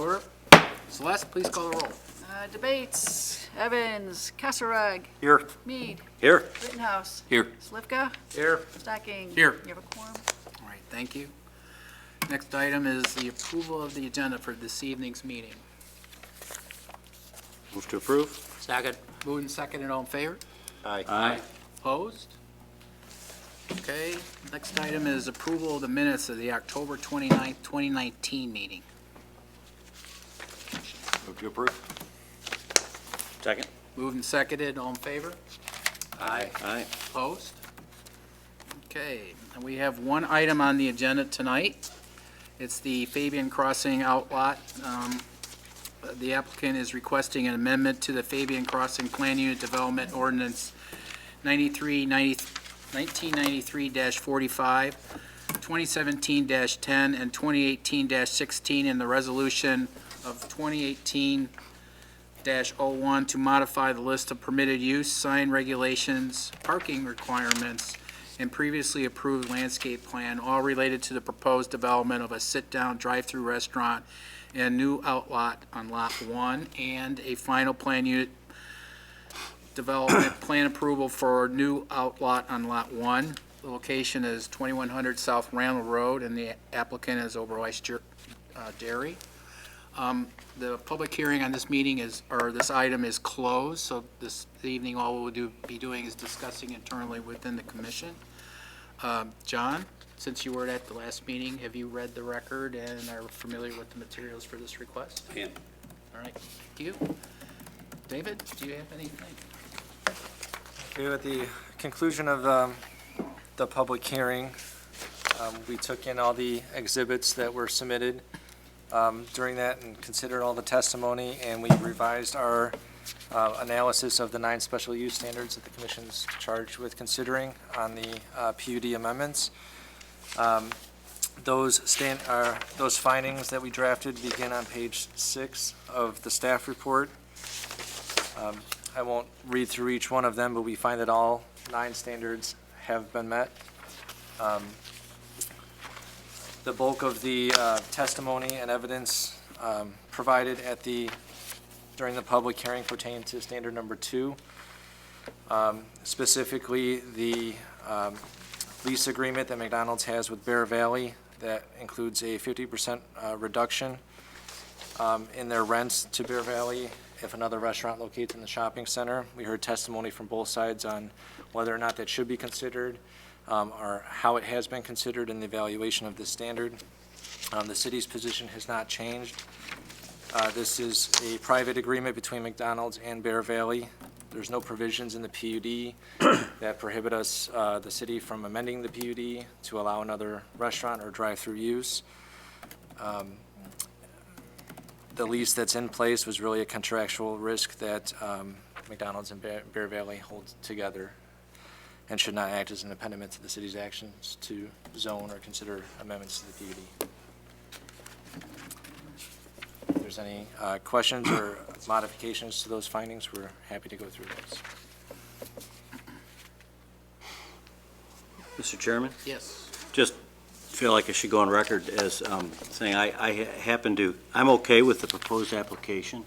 to order. Celeste, please call the roll. Debates, Evans, Kasserag, Here. Mead, Here. Rittenhouse, Here. Slivka, Here. Stacking. Here. You have a quorum. All right, thank you. Next item is the approval of the agenda for this evening's meeting. Move to approve. Second. Moved and seconded, all in favor? Aye. Opposed? Okay, next item is approval of the minutes of the October 29th, 2019 meeting. Move to approve. Second. Moved and seconded, all in favor? Aye. Opposed? Okay, and we have one item on the agenda tonight. It's the Fabyan Crossing outlot. The applicant is requesting an amendment to the Fabyan Crossing Plan Unit Development Ordinance 1993-45, 2017-10, and 2018-16, and the resolution of 2018-01 to modify the list of permitted use, sign regulations, parking requirements, and previously approved landscape plan, all related to the proposed development of a sit-down drive-through restaurant and new outlot on Lot 1, and a final plan unit development plan approval for new outlot on Lot 1. The location is 2100 South Randall Road, and the applicant is Oberweis Dairy. The public hearing on this meeting this item is closed, so this evening all we'll be doing is discussing internally within the commission. John, since you were at the last meeting, have you read the record and are familiar with the materials for this request? I am. All right, thank you. David, do you have anything? Okay, at the conclusion of the public hearing, we took in all the exhibits that were submitted during that and considered all the testimony, and we revised our analysis of the 9 special use standards that the Commission's charged with considering on the PUD amendments. Those findings that we drafted begin on page 6 of the staff report. I won't read through each one of them, but we find that all 9 standards have been met. The bulk of the testimony and evidence provided during the public hearing pertain to standard number 2. Specifically, the lease agreement that McDonald's has with Bear Valley that includes a 50% reduction in their rents to Bear Valley if another restaurant locates in the shopping center. We heard testimony from both sides on whether or not that should be considered or how it has been considered in the evaluation of this standard. The city's position has not changed. This is a private agreement between McDonald's and Bear Valley. There's no provisions in the PUD that prohibit us, the city, from amending the PUD to allow another restaurant or drive-through use. The lease that's in place was really a contractual risk that McDonald's and Bear Valley hold together and should not act as an impediment to the city's actions to zone or consider amendments to the PUD. If there's any questions or modifications to those findings, we're happy to go through those. Mr. Chairman, Yes. just feel like I should go on record as saying I'm okay with the proposed application,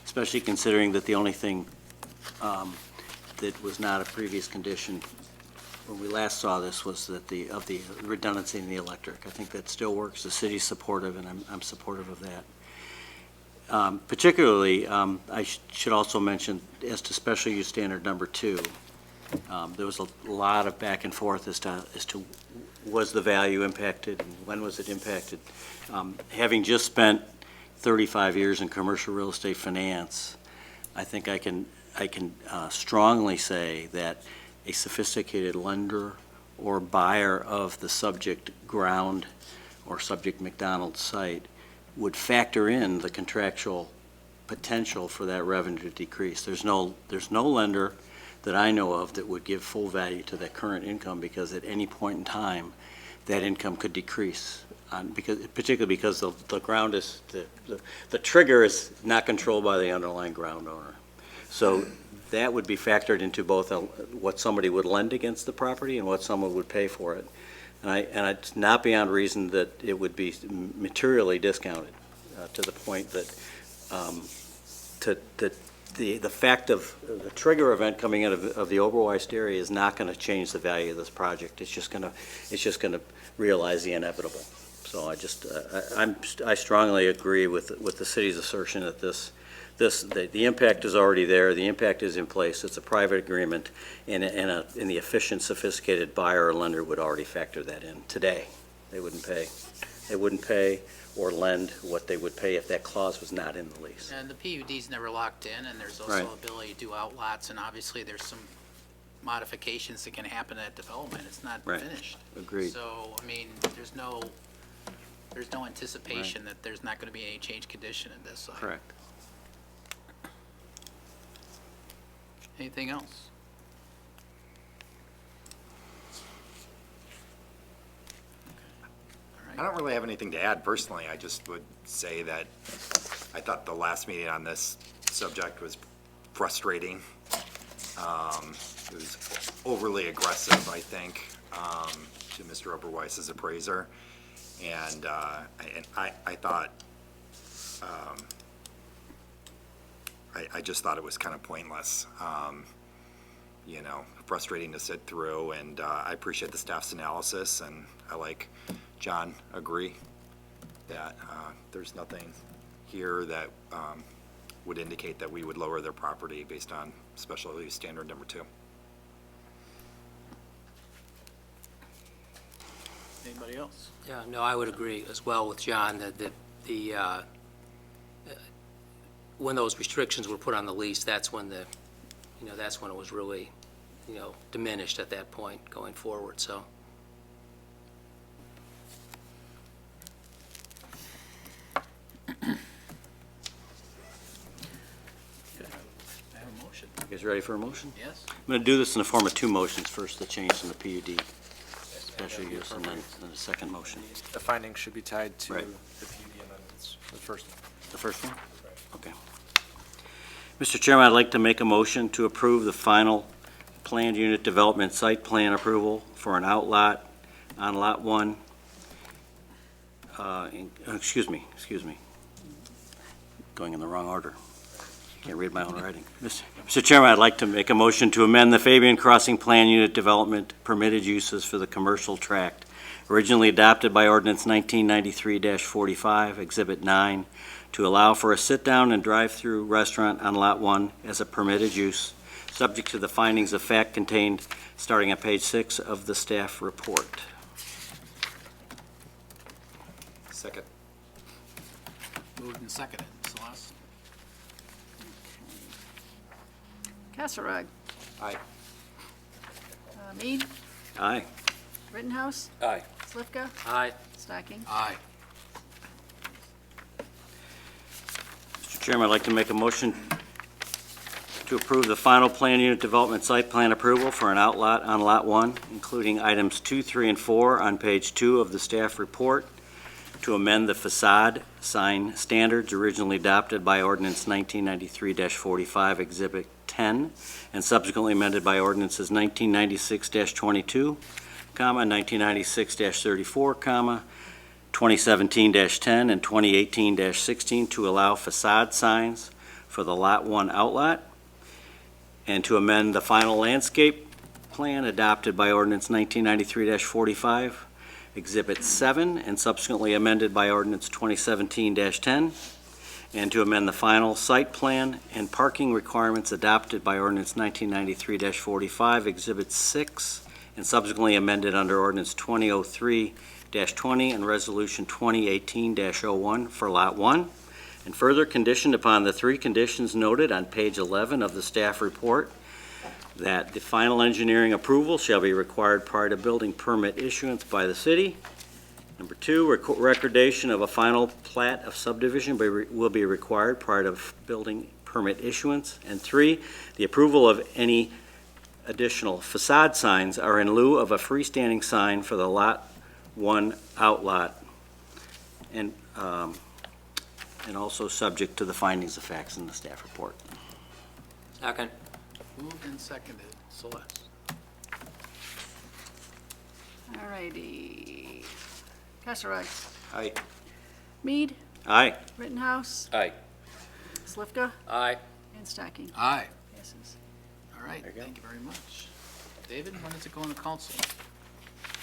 especially considering that the only thing that was not a previous condition when we last saw this was that the redundancy in the electric. I think that still works. The city's supportive, and I'm supportive of that. Particularly, I should also mention, as to special use standard number 2, there was a lot of back and forth as to was the value impacted and when was it impacted. Having just spent 35 years in commercial real estate finance, I think I can strongly say that a sophisticated lender or buyer of the subject ground or subject McDonald's site would factor in the contractual potential for that revenue to decrease. There's no lender that I know of that would give full value to that current income, because at any point in time that income could decrease, particularly because the ground is the trigger is not controlled by the underlying ground owner. So that would be factored into both what somebody would lend against the property and what someone would pay for it. And it's not beyond reason that it would be materially discounted to the point that, the fact of the trigger event coming out of the Oberweis dairy is not going to change the value of this project. It's just going to realize the inevitable. So I strongly agree with the city's assertion that the impact is already there, the impact is in place, it's a private agreement, and the efficient, sophisticated buyer or lender would already factor that in today. They wouldn't pay or lend what they would pay if that clause was not in the lease. And the PUD's never locked in, and there's also Right. ability to do outlots, and obviously there's some modifications that can happen at development. It's not Right. finished. Agreed. So, I mean, there's no anticipation that there's not going to be any change condition in this site. Correct. Anything else? I don't really have anything to add personally. I just would say that I thought the last meeting on this subject was frustrating. It was overly aggressive, I think, to Mr. Oberweis's appraiser. And I thought, I just thought it was kind of pointless. Frustrating to sit through, and I appreciate the staff's analysis, and I like John, agree that there's nothing here that would indicate that we would lower their property based on special use standard number 2. Anybody else? Yeah, no, I would agree as well with John that when those restrictions were put on the lease, that's when that's when it was really, diminished at that point going forward, so. I have a motion. You guys ready for a motion? Yes? I'm going to do this in the form of 2 motions. First, the change in the PUD, special use, and then the second motion. The findings should be tied to Right. the PUD amendments, the first one. The first one? Okay. Mr. Chairman, I'd like to make a motion to approve the final planned unit development site plan approval for an outlot on Lot 1. Excuse me. Going in the wrong order. Can't read my own writing. Mr. Chairman, I'd like to make a motion to amend the Fabyan Crossing Plan Unit Development permitted uses for the commercial tract, originally adopted by Ordinance 1993-45, Exhibit 9, to allow for a sit-down and drive-through restaurant on Lot 1 as a permitted use, subject to the findings of fact contained starting on page 6 of the staff report. Second. Moved and seconded. Celeste? Kasserag. Aye. Mead. Aye. Rittenhouse. Aye. Slivka. Aye. Stocking. Aye. Mr. Chairman, I'd like to make a motion to approve the final plan unit development site plan approval for an outlot on Lot 1, including items 2, 3, and 4 on page 2 of the staff report, to amend the facade sign standards originally adopted by Ordinance 1993-45, Exhibit 10, and subsequently amended by Ordinances 1996-22, 1996-34, 2017-10, and 2018-16 to allow facade signs for the Lot 1 outlot, and to amend the final landscape plan adopted by Ordinance 1993-45, Exhibit 7, and subsequently amended by Ordinance 2017-10, and to amend the final site plan and parking requirements adopted by Ordinance 1993-45, Exhibit 6, and subsequently amended under Ordinance 2003-20 and Resolution 2018-01 for Lot 1, and further conditioned upon the 3 conditions noted on page 11 of the staff report, that the final engineering approval shall be required prior to building permit issuance by the city. Number 2, recordation of a final plat of subdivision will be required prior to building permit issuance. And 3, the approval of any additional facade signs are in lieu of a freestanding sign for the Lot 1 outlot, and also subject to the findings of facts in the staff report. Second. Moved and seconded. Celeste? All righty. Kasserag. Aye. Mead. Aye. Rittenhouse, Aye. Slivka, Aye. and Stocking. Aye. Passes. All right, There you go. thank you very much. David, when does it go in the council?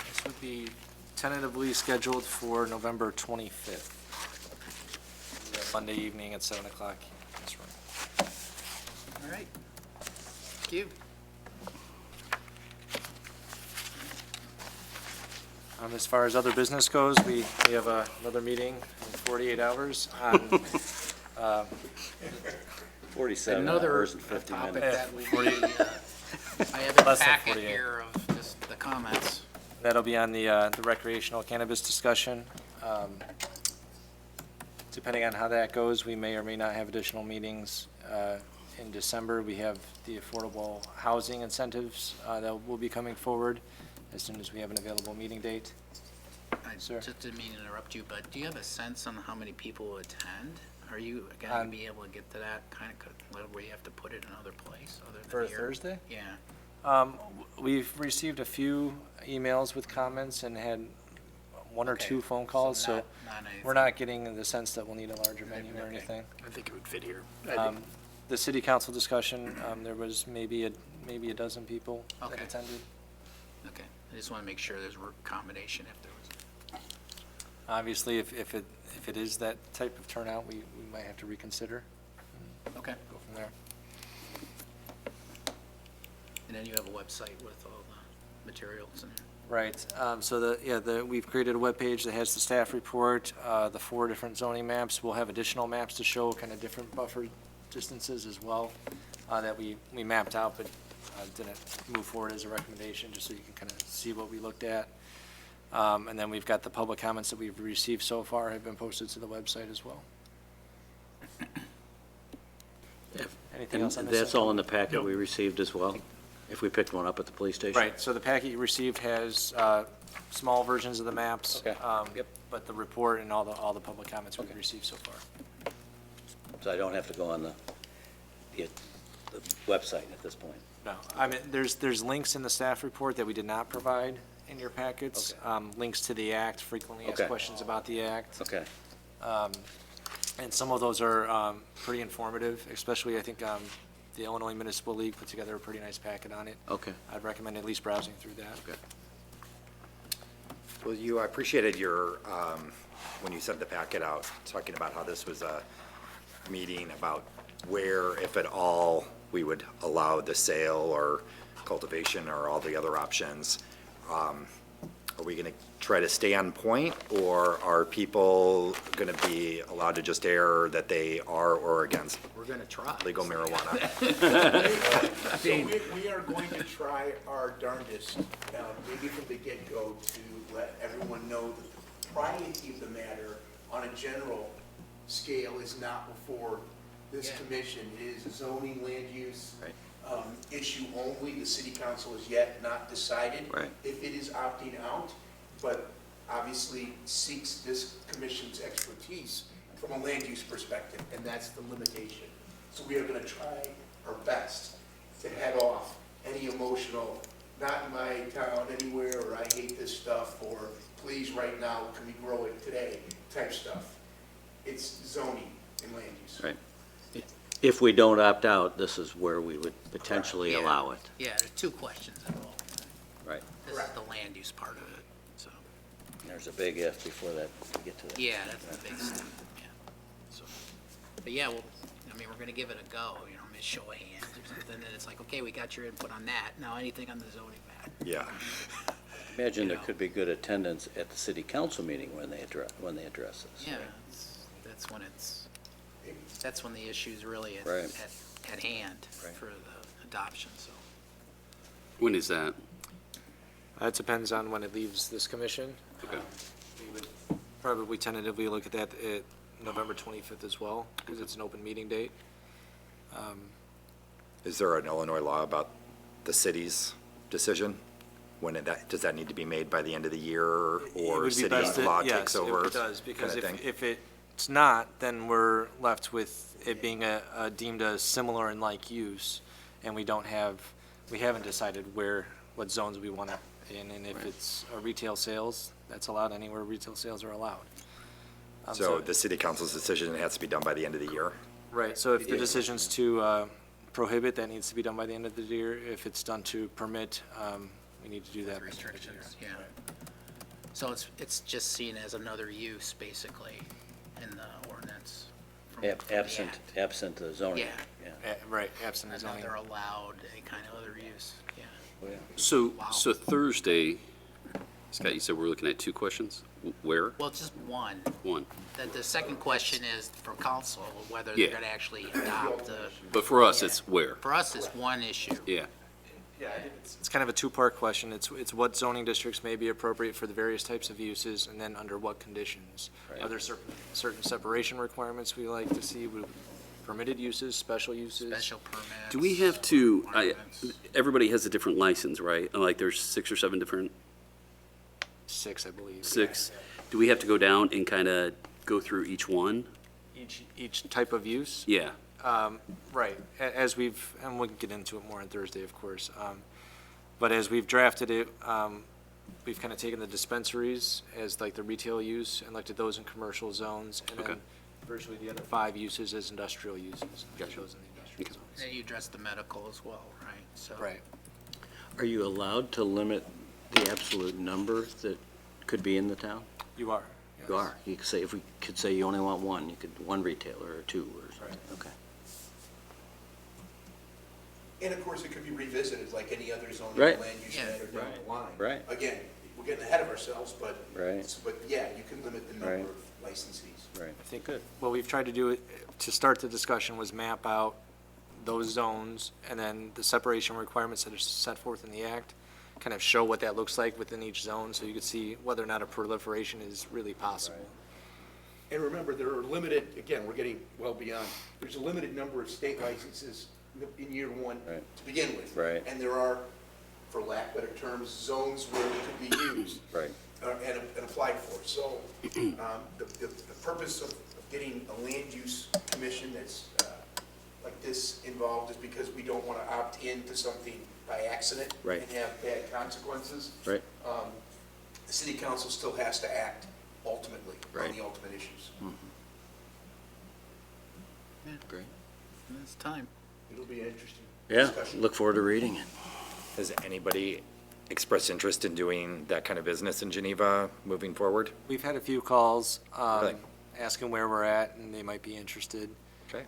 This would be tentatively scheduled for November 25th. Monday evening at 7 o'clock in this room. All right. Thank you. As far as other business goes, we have another meeting in 48 hours on 47 Another hours and 50 topic minutes. that we, I have a Less than packet 48. here of just the comments. That'll be on the recreational cannabis discussion. Depending on how that goes, we may or may not have additional meetings. In December, we have the affordable housing incentives that will be coming forward as soon as we have an available meeting date. I Sir. just didn't mean to interrupt you, but do you have a sense on how many people will attend? Are you going to be able to get to that kind of, where you have to put it in another place other than For here? Thursday? Yeah. We've received a few emails with comments and had one or Okay. two phone calls, so not anything. we're not getting the sense that we'll need a larger venue or Okay. anything. I think it would fit here. The city council discussion, there was maybe a dozen people that Okay. attended. Okay, I just want to make sure there's combination if there was. Obviously, if it is that type of turnout, we might have to reconsider, Okay, go from there. and then you have a website with all the materials in there. Right, so we've created a webpage that has the staff report, the 4 different zoning maps. We'll have additional maps to show kind of different buffer distances as well, that we mapped out, but didn't move forward as a recommendation, just so you can kind of see what we looked at. And then we've got the public comments that we've received so far have been posted to the website as well. Anything else on And this? that's all in the packet we received as well, if we picked one up at the police station? Right, so the packet you received has small versions of the maps. Okay. Yep. But the report and all the public comments we've received so far. So I don't have to go on the website at this point? No, I mean, there's links in the staff report that we did not provide in your packets. Links to the act, frequently asked Okay. questions about the act. Okay, And some of those are pretty informative, especially, I think, the Illinois Municipal League put together a pretty nice packet on it. okay. I'd recommend at least browsing through that. Okay. Well, I appreciated your, when you sent the packet out, talking about how this was a meeting about where, if at all, we would allow the sale or cultivation or all the other options. Are we going to try to stay on point, or are people going to be allowed to just air that they are or against We're going to try. legal marijuana? So we are going to try our darndest, maybe from the get-go, to let everyone know that the propriety of the matter on a general scale is not before this Yeah. commission. It is a zoning land use Right. issue only. The city council has yet not decided Right. if it is opting out, but obviously seeks this commission's expertise from a land use perspective, and that's the limitation. So we are going to try our best to head off any emotional, not in my town anywhere, or I hate this stuff, or please right now, can we grow it today, type stuff. It's zoning and land use. Right. If we don't opt out, this is where we would potentially Yeah. allow it. Yeah, there's 2 questions involved. Right. This is Correct. the land use part of it, so, There's a big if before that, we get to that. yeah, that's the big step, yeah. So, but yeah, well, I mean, we're gonna give it a go, you know, maybe show of hands or something, and it's like, okay, we got your input on that, now anything on the zoning map. Yeah. Imagine there know. could be good attendance at the city council meeting when they address this. Yeah, that's when the issue's really Right. at hand Right. for the adoption, so. When is that? It depends on when it leaves this commission. Okay. We would probably tentatively look at that at November 25th as well, because it's an open meeting date. Is there an Illinois law about the city's decision? Does that need to be made by the end of the year, It or would be city best to- law yes, takes over? It does, because kinda thing? if it's not, then we're left with it being a deemed a similar and like use, and we haven't decided what zones we want to in, and if it's a retail sales, that's allowed anywhere retail sales are allowed. So the city council's decision has to be done by the end of the year? Right, so if the decision's to prohibit, that needs to be done by the end of the year. If it's done to permit, we need to do that. by the end of the year. Restrictions, yeah. So it's just seen as another use, basically, in the ordinance. from the Absent the zoning. Yeah. Right, absent the zoning. Another allowed, a kind of other use, yeah. So, Wow. so Thursday, Scott, you said we're looking at two questions? Where? Well, it's just one. One. The second question is for council, whether Yeah. they're going to actually adopt the, But for us, Yeah. it's where? for us, it's one issue. Yeah. Yeah, it's kind of a two-part question. It's what zoning districts may be appropriate for the various types of uses, and then under what conditions. Are there certain separation requirements we like to see with permitted uses, special uses? Special permits. Do we have to, requirements. everybody has a different license, right? Like there's 6 or 7 different, 6, I believe. 6? Do we have to go down and kind of go through each one? Each type of use? Yeah. Right, as we've, and we'll get into it more on Thursday, of course, but as we've drafted it, we've kind of taken the dispensaries as like the retail use and looked at those in commercial zones, and then Okay. virtually the other 5 uses as industrial uses. Gotcha. Those in the industrial zones. And you address the medical as well, right? So Right. Are you allowed to limit the absolute number that could be in the town? You are. You yes. are. You could say, if we could say you only want one, you could, one retailer or 2 or something. Right. Okay. And of course, it could be revisited like any other zoning Right. land use Yeah. matter down the line. Right. Again, we're getting ahead of ourselves, but. Right. But yeah, you can limit the number Right. of licensees. Right. I think what we've tried to do to start the discussion was map out those zones, and then the separation requirements that are set forth in the act, kind of show what that looks like within each zone, so you could see whether or not a proliferation is really possible. And remember, there are limited, again, we're getting well beyond, there's a limited number of state licenses in year one Right. to begin with. Right. And there are, for lack of better terms, zones where it could be used. Right. And applied for. So the purpose of getting a land use commission that's like this involved is because we don't want to opt into something by accident. Right. And have bad consequences. Right. The city council still has to act ultimately on Right. the ultimate issues. Great. it's time. It'll be an interesting Yeah, discussion. look forward to reading it. Has anybody expressed interest in doing that kind of business in Geneva moving forward? We've had a few calls Really? asking where we're at, and they might be interested. Okay.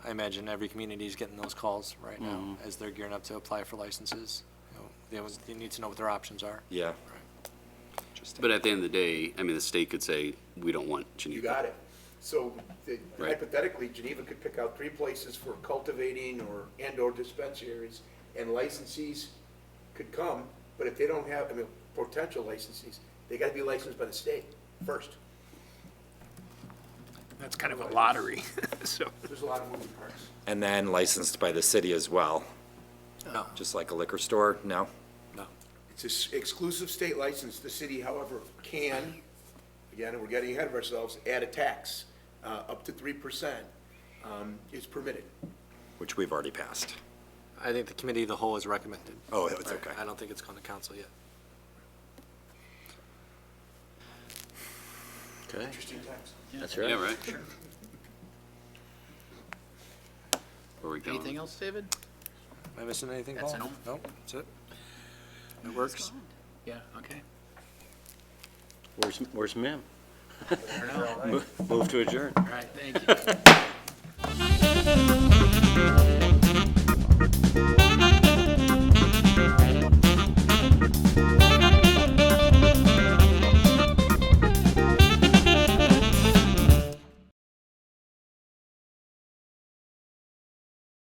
I imagine every community is getting those calls right now as they're gearing up to apply for licenses. They need to know what their options are. Yeah. Interesting. But at the end of the day, I mean, the state could say, we don't want Geneva. You got it. So Right. hypothetically, Geneva could pick out 3 places for cultivating and/or dispensaries, and licensees could come, but if they don't have, I mean, potential licensees, they gotta be licensed by the state first. That's kind of a lottery, so. There's a lot of moving parts. And then licensed by the city as well, No, just like a liquor store? No? no. It's an exclusive state license. The city, however, can, again, we're getting ahead of ourselves, add a tax, up to 3%, is permitted. Which we've already passed. I think the committee of the whole is recommended. Oh, it's okay. I don't think it's gone to council yet. Okay, Interesting times. that's right. Yeah, right? Where are we going? Anything else, David? Am I missing anything, That's Paul? it. No, that's it. It works. Yeah, okay. Where's Mim? I don't know. Move to adjourn. All right, thank you.